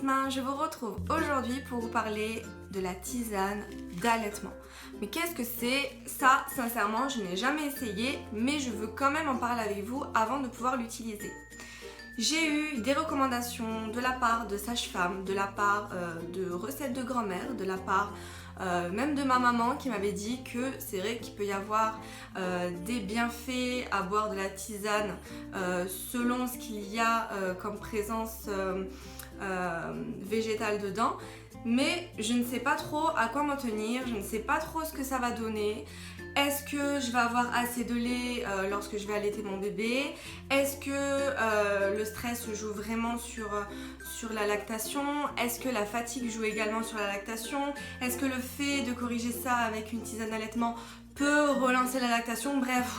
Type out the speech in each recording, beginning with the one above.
main, je vous retrouve aujourd'hui pour vous parler de la tisane d'allaitement. Mais qu'est-ce que c'est? Ça, sincèrement, je n'ai jamais essayé, mais je veux quand même en parler avec vous avant de pouvoir l'utiliser. J'ai eu des recommandations de la part de sages-femmes, de la part de recettes de grand-mère, de la part même de ma maman qui m'avait dit que c'est vrai qu'il peut y avoir des bienfaits à boire de la tisane selon ce qu'il y a comme présence végétale dedans. Mais je ne sais pas trop à quoi m'en tenir, je ne sais pas trop ce que ça va donner. Est-ce que je vais avoir assez de lait lorsque je vais allaiter mon bébé? Est-ce que le stress joue vraiment sur la lactation? Est-ce que la fatigue joue également sur la lactation? Est-ce que le fait de corriger ça avec une tisane d'allaitement peut relancer la lactation? Bref,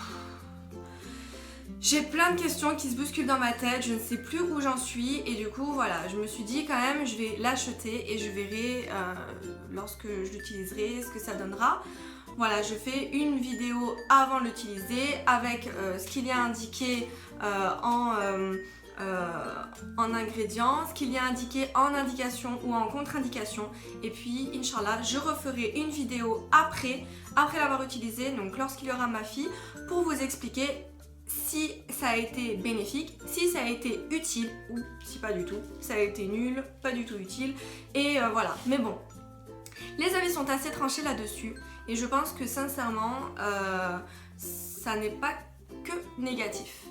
j'ai plein de questions qui se bousculent dans ma tête, je ne sais plus où j'en suis et du coup voilà, je me suis dit quand même je vais l'acheter et je verrai lorsque je l'utiliserai ce que ça donnera. Voilà, je fais une vidéo avant de l'utiliser avec ce qu'il y a indiqué en ingrédients, ce qu'il y a indiqué en indication ou en contre-indication. Et puis, Inch'Allah, je referai une vidéo après l'avoir utilisé, donc lorsqu'il y aura ma fille, pour vous expliquer si ça a été bénéfique, si ça a été utile ou si pas du tout, ça a été nul, pas du tout utile. Et voilà, mais bon, les avis sont assez tranchés là-dessus. Et je pense que sincèrement, ça n'est pas que négatif.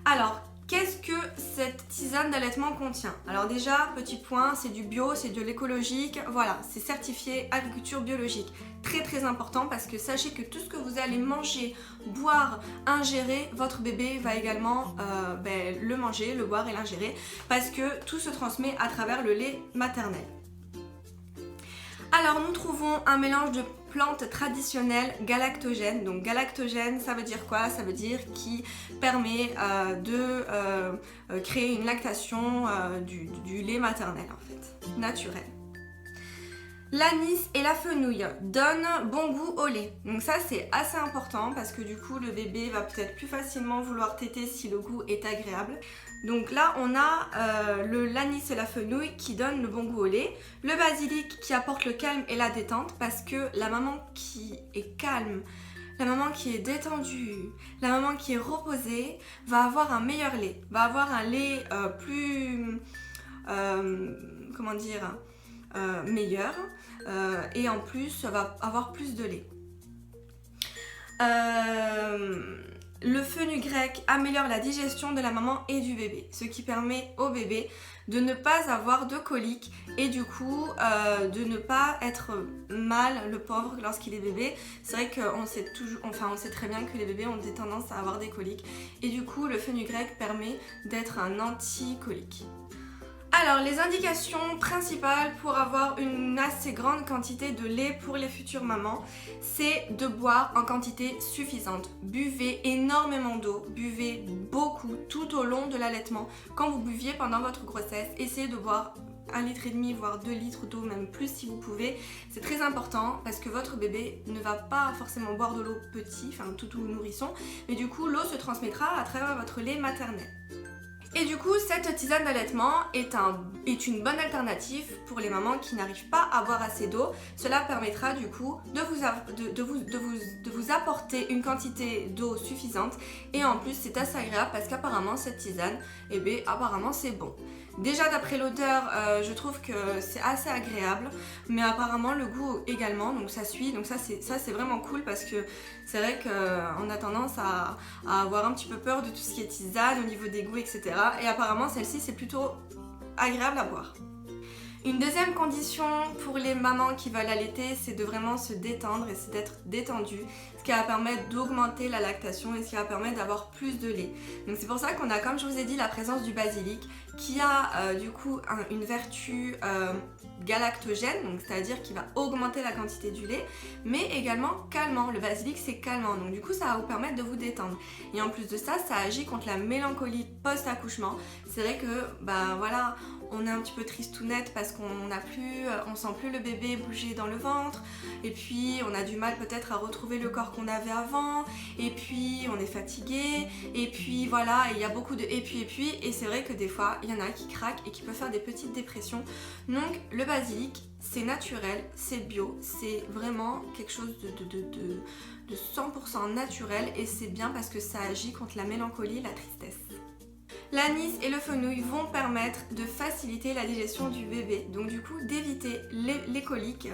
Alors, qu'est-ce que cette tisane d'allaitement contient? Alors déjà, petit point, c'est du bio, c'est de l'écologique, voilà, c'est certifié agriculture biologique. Très très important parce que sachez que tout ce que vous allez manger, boire, ingérer, votre bébé va également le manger, le boire et l'ingérer parce que tout se transmet à travers le lait maternel. Alors nous trouvons un mélange de plantes traditionnelles galactogènes. Donc galactogène, ça veut dire quoi? Ça veut dire qui permet de créer une lactation du lait maternel en fait, naturel. L'anis et la fenouil donnent bon goût au lait. Donc ça c'est assez important parce que du coup le bébé va peut-être plus facilement vouloir téter si le goût est agréable. Donc là on a l'anis et la fenouil qui donnent le bon goût au lait, le basilic qui apporte le calme et la détente parce que la maman qui est calme, la maman qui est détendue, la maman qui est reposée va avoir un meilleur lait, va avoir un lait plus, meilleur et en plus va avoir plus de lait. Le fenugrec améliore la digestion de la maman et du bébé, ce qui permet au bébé de ne pas avoir de coliques et du coup de ne pas être mal, le pauvre, lorsqu'il est bébé. C'est vrai qu'on sait on sait très bien que les bébés ont des tendances à avoir des coliques et du coup le fenugrec permet d'être un anti-colique. Alors, les indications principales pour avoir une assez grande quantité de lait pour les futures mamans, c'est de boire en quantité suffisante. Buvez énormément d'eau, buvez beaucoup tout au long de l'allaitement. Quand vous buviez pendant votre grossesse, essayez de boire 1,5 litre, voire 2 litres d'eau, même plus si vous pouvez. C'est très important parce que votre bébé ne va pas forcément boire de l'eau petit, enfin tout nourrisson, mais du coup l'eau se transmettra à travers votre lait maternel. Et du coup, cette tisane d'allaitement est une bonne alternative pour les mamans qui n'arrivent pas à boire assez d'eau. Cela permettra du coup de vous apporter une quantité d'eau suffisante. Et en plus, c'est assez agréable parce qu'apparemment, cette tisane, apparemment c'est bon. Déjà d'après l'odeur, je trouve que c'est assez agréable, mais apparemment le goût également, donc ça suit, donc ça c'est vraiment cool parce que c'est vrai qu'on a tendance à avoir un petit peu peur de tout ce qui est tisane au niveau des goûts, etc. Et apparemment celle-ci c'est plutôt agréable à boire. Une deuxième condition pour les mamans qui veulent allaiter, c'est de vraiment se détendre et c'est d'être détendu, ce qui va permettre d'augmenter la lactation et ce qui va permettre d'avoir plus de lait. Donc c'est pour ça qu'on a, comme je vous ai dit, la présence du basilic qui a du coup une vertu galactogène, donc c'est-à-dire qui va augmenter la quantité du lait, mais également calmant. Le basilic c'est calmant, donc du coup ça va vous permettre de vous détendre. Et en plus de ça, ça agit contre la mélancolie post-accouchement. C'est vrai que voilà, on est un petit peu tristounette parce on sent plus le bébé bouger dans le ventre, et puis on a du mal peut-être à retrouver le corps qu'on avait avant, et puis on est fatigué, et puis voilà, il y a beaucoup de et puis, et c'est vrai que des fois il y en a qui craquent et qui peuvent faire des petites dépressions. Donc le basilic, c'est naturel, c'est bio, c'est vraiment quelque chose de 100% naturel, et c'est bien parce que ça agit contre la mélancolie et la tristesse. L'anis et le fenouil vont permettre de faciliter la digestion du bébé, donc du coup d'éviter les coliques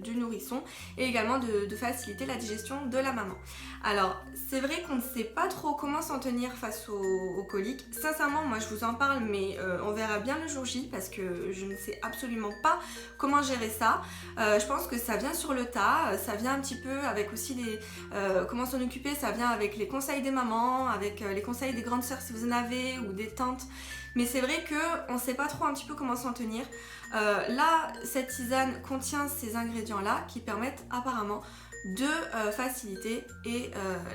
du nourrisson, et également de faciliter la digestion de la maman. Alors c'est vrai qu'on ne sait pas trop comment s'en tenir face aux coliques. Sincèrement moi je vous en parle, mais on verra bien le jour J parce que je ne sais absolument pas comment gérer ça. Je pense que ça vient sur le tas, ça vient un petit peu avec aussi comment s'en occuper, ça vient avec les conseils des mamans, avec les conseils des grandes sœurs si vous en avez, ou des tantes. Mais c'est vrai qu'on ne sait pas trop un petit peu comment s'en tenir. Là, cette tisane contient ces ingrédients-là qui permettent apparemment de faciliter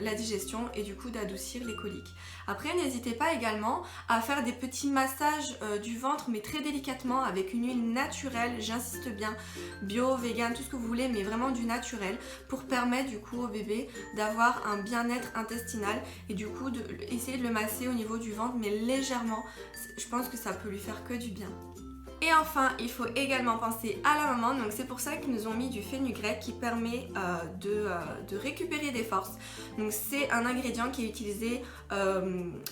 la digestion et du coup d'adoucir les coliques. Après, n'hésitez pas également à faire des petits massages du ventre, mais très délicatement, avec une huile naturelle, j'insiste bien, bio, vegan, tout ce que vous voulez, mais vraiment du naturel, pour permettre du coup au bébé d'avoir un bien-être intestinal, et du coup essayer de le masser au niveau du ventre, mais légèrement. Je pense que ça peut lui faire que du bien. Et enfin, il faut également penser à la maman, donc c'est pour ça qu'ils nous ont mis du fenugrec qui permet de récupérer des forces. Donc c'est un ingrédient qui est utilisé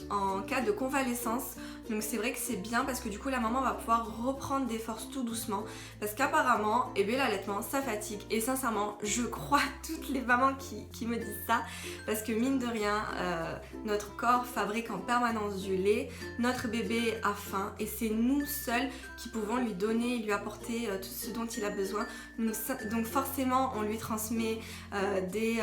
en cas de convalescence, donc c'est vrai que c'est bien parce que du coup la maman va pouvoir reprendre des forces tout doucement, parce qu'apparemment, l'allaitement ça fatigue, et sincèrement je crois toutes les mamans qui me disent ça, parce que mine de rien, notre corps fabrique en permanence du lait, notre bébé a faim, et c'est nous seuls qui pouvons lui donner, lui apporter tout ce dont il a besoin. Donc forcément on lui transmet des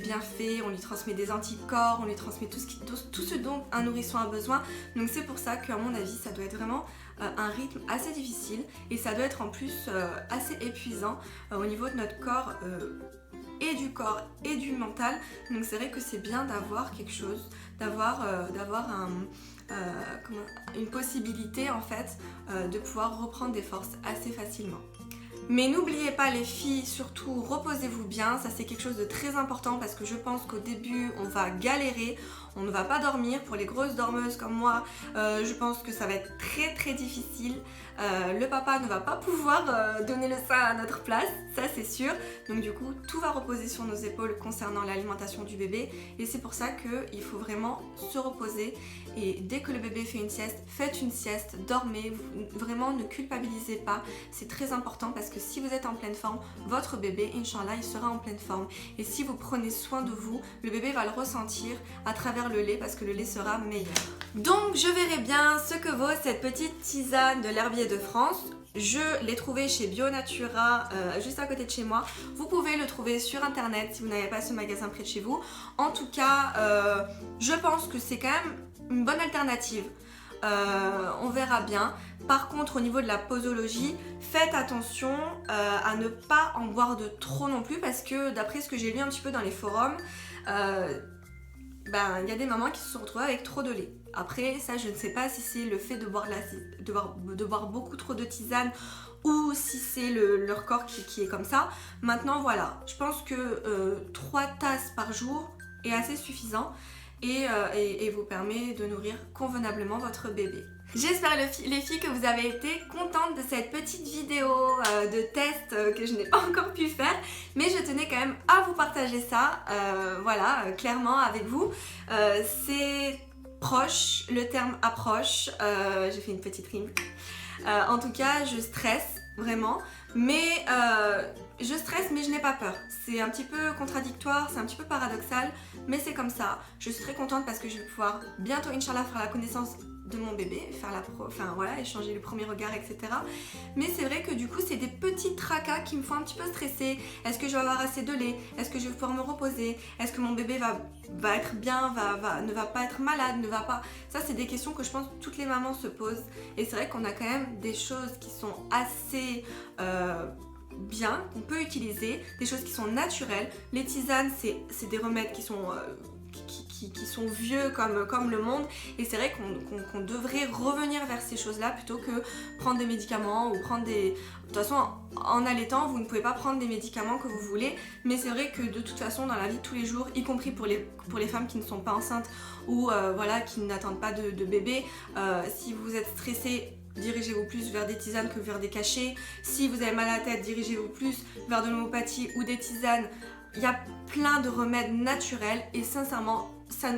bienfaits, on lui transmet des anticorps, on lui transmet tout ce dont un nourrisson a besoin. Donc c'est pour ça qu'à mon avis ça doit être vraiment un rythme assez difficile, et ça doit être en plus assez épuisant au niveau de notre corps, et du corps et du mental. Donc c'est vrai que c'est bien d'avoir quelque chose, d'avoir une possibilité en fait de pouvoir reprendre des forces assez facilement. Mais n'oubliez pas les filles, surtout reposez-vous bien, ça c'est quelque chose de très important, parce que je pense qu'au début on va galérer, on ne va pas dormir. Pour les grosses dormeuses comme moi, je pense que ça va être très très difficile. Le papa ne va pas pouvoir donner le sein à notre place, ça c'est sûr. Donc du coup tout va reposer sur nos épaules concernant l'alimentation du bébé, et c'est pour ça qu'il faut vraiment se reposer, et dès que le bébé fait une sieste, faites une sieste, dormez, vraiment ne culpabilisez pas, c'est très important, parce que si vous êtes en pleine forme, votre bébé, Inch'Allah, il sera en pleine forme, et si vous prenez soin de vous, le bébé va le ressentir à travers le lait, parce que le lait sera meilleur. Donc je verrai bien ce que vaut cette petite tisane de l'herbier de France. Je l'ai trouvé chez Bio Natura, juste à côté de chez moi. Vous pouvez le trouver sur internet si vous n'avez pas ce magasin près de chez vous. En tout cas, je pense que c'est quand même une bonne alternative. On verra bien. Par contre, au niveau de la posologie, faites attention à ne pas en boire de trop non plus, parce que d'après ce que j'ai lu un petit peu dans les forums, il y a des mamans qui se sont retrouvées avec trop de lait. Après, ça je ne sais pas si c'est le fait de boire beaucoup trop de tisane, ou si c'est leur corps qui est comme ça. Maintenant voilà, je pense que 3 tasses par jour est assez suffisant, et vous permet de nourrir convenablement votre bébé. J'espère les filles que vous avez été contentes de cette petite vidéo de test que je n'ai pas encore pu faire, mais je tenais quand même à vous partager ça, clairement avec vous. C'est proche, le terme approche, j'ai fait une petite rime. En tout cas, je stresse vraiment, mais je stresse mais je n'ai pas peur. C'est un petit peu contradictoire, c'est un petit peu paradoxal, mais c'est comme ça. Je suis très contente parce que je vais pouvoir bientôt, Inch'Allah, faire la connaissance de mon bébé, échanger le premier regard, etc. Mais c'est vrai que du coup c'est des petits tracas qui me font un petit peu stresser. Est-ce que je vais avoir assez de lait? Est-ce que je vais pouvoir me reposer? Est-ce que mon bébé va être bien, ne va pas être malade, ne va pas... Ça c'est des questions que je pense que toutes les mamans se posent, et c'est vrai qu'on a quand même des choses qui sont assez... bien, qu'on peut utiliser, des choses qui sont naturelles. Les tisanes, c'est des remèdes qui sont qui sont vieux comme le monde, et c'est vrai qu'on devrait revenir vers ces choses-là plutôt que prendre des médicaments ou prendre des... De toute façon, en allaitant, vous ne pouvez pas prendre des médicaments que vous voulez, mais c'est vrai que de toute façon, dans la vie de tous les jours, y compris pour les femmes qui ne sont pas enceintes ou voilà, qui n'attendent pas de bébé, si vous êtes stressé, dirigez-vous plus vers des tisanes que vers des cachets. Si vous avez mal à la tête, dirigez-vous plus vers de l'homéopathie ou des tisanes. Il y a plein de remèdes naturels et sincèrement,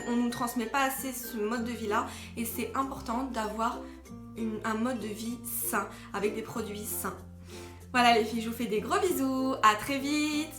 on ne nous transmet pas assez ce mode de vie-là, et c'est important d'avoir un mode de vie sain, avec des produits sains. Voilà les filles, je vous fais des gros bisous, à très vite.